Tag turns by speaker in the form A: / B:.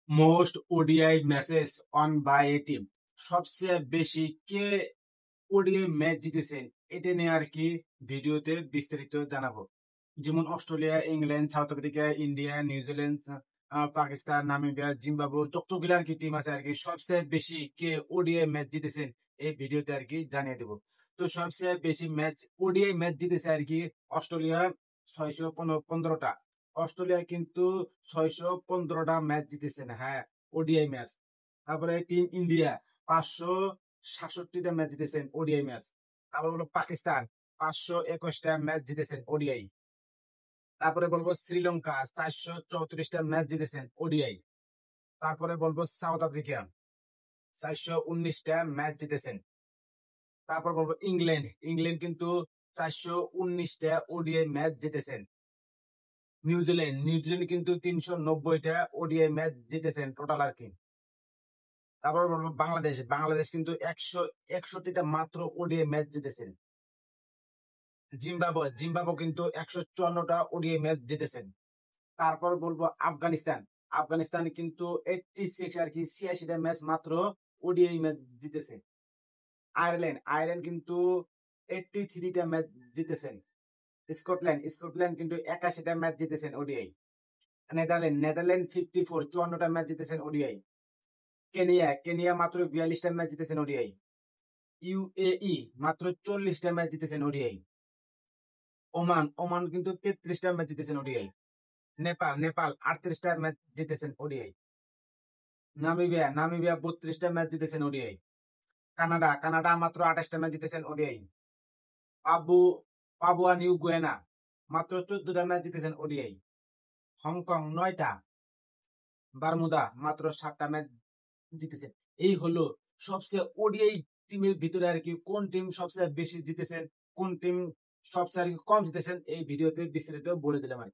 A: Most ODI matches won by a team, সবচেয়ে বেশি কে ODI match জিতেছেন এটা নিয়ে আর কি ভিডিওতে বিস্তারিত জানাবো। যেমন Australia, England, south Africa, India, New Zealand, Pakistan, Namibia, Zimbabwe, যতগুলো আর কি টিম আছে আর কি সবচেয়ে বেশি কে ওডিআই ম্যাচ জিতেছেন এই ভিডিওতে আর কি জানিয়ে দেবো। তো সবচেয়ে বেশি ম্যাচ ওডিআই ম্যাচ জিতেছে আর কি অস্ট্রেলিয়া, 615টা। অস্ট্রেলিয়া কিন্তু 615টা ম্যাচ জিতেছেন, হ্যাঁ, ওডিআই ম্যাচ। তারপরে টিম ইন্ডিয়া 567টা ম্যাচ জিতেছেন ওডিআই ম্যাচ। তারপর বলবো পাকিস্তান 521টা ম্যাচ জিতেছেন ওডিআই। তারপরে বলবো শ্রীলঙ্কা 434টা ম্যাচ জিতেছেন ওডিআই। তারপরে বলবো সাউথ আফ্রিকা 419টা ম্যাচ জিতেছেন। তারপর বলবো ইংল্যান্ড, ইংল্যান্ড কিন্তু 419টা ওডিআই ম্যাচ জিতেছেন। নিউজিল্যান্ড, নিউজিল্যান্ড কিন্তু 390টা ওডিআই ম্যাচ জিতেছেন টোটাল আর কি। তারপর বলবো বাংলাদেশ, বাংলাদেশ কিন্তু 161টা মাত্র ওডিআই ম্যাচ জিতেছেন। জিম্বাবুয়ে, জিম্বাবুয়ে কিন্তু 154টা ওডিআই ম্যাচ জিতেছেন। তারপর বলবো আফগানিস্তান, আফগানিস্তান কিন্তু 86 আর কি 86টা ম্যাচ মাত্র ওডিআই ম্যাচ জিতেছে। আয়ারল্যান্ড, আয়ারল্যান্ড কিন্তু 83টা ম্যাচ জিতেছেন। স্কটল্যান্ড, স্কটল্যান্ড কিন্তু 81টা ম্যাচ জিতেছেন ওডিআই। নেদারল্যান্ড, নেদারল্যান্ড 54টা ম্যাচ জিতেছেন ওডিআই। কেনিয়া, কেনিয়া মাত্র 42টা ম্যাচ জিতেছেন ওডিআই। ইউএই মাত্র 40টা ম্যাচ জিতেছেন ওডিআই। ওমান, ওমান কিন্তু 33টা ম্যাচ জিতেছেন ওডিআই। নেপাল, নেপাল 38টা ম্যাচ জিতেছেন ওডিআই। নামিবিয়া, নামিবিয়া 32টা ম্যাচ জিতেছেন ওডিআই। কানাডা, কানাডা মাত্র 28টা ম্যাচ জিতেছেন ওডিআই। পাপুয়া নিউ গুয়েনা মাত্র 14টা ম্যাচ জিতেছেন ওডিআই। হংকং 9টা। বারমুদা মাত্র 7টা ম্যাচ জিতেছেন। এই হলো সবচেয়ে ওডিআই টিমের ভিতরে আর কি কোন টিম সবচেয়ে বেশি জিতেছেন, কোন টিম সবচেয়ে আর কি কম জিতেছেন এই ভিডিওতে বিস্তারিত বলে দিলাম আর কি।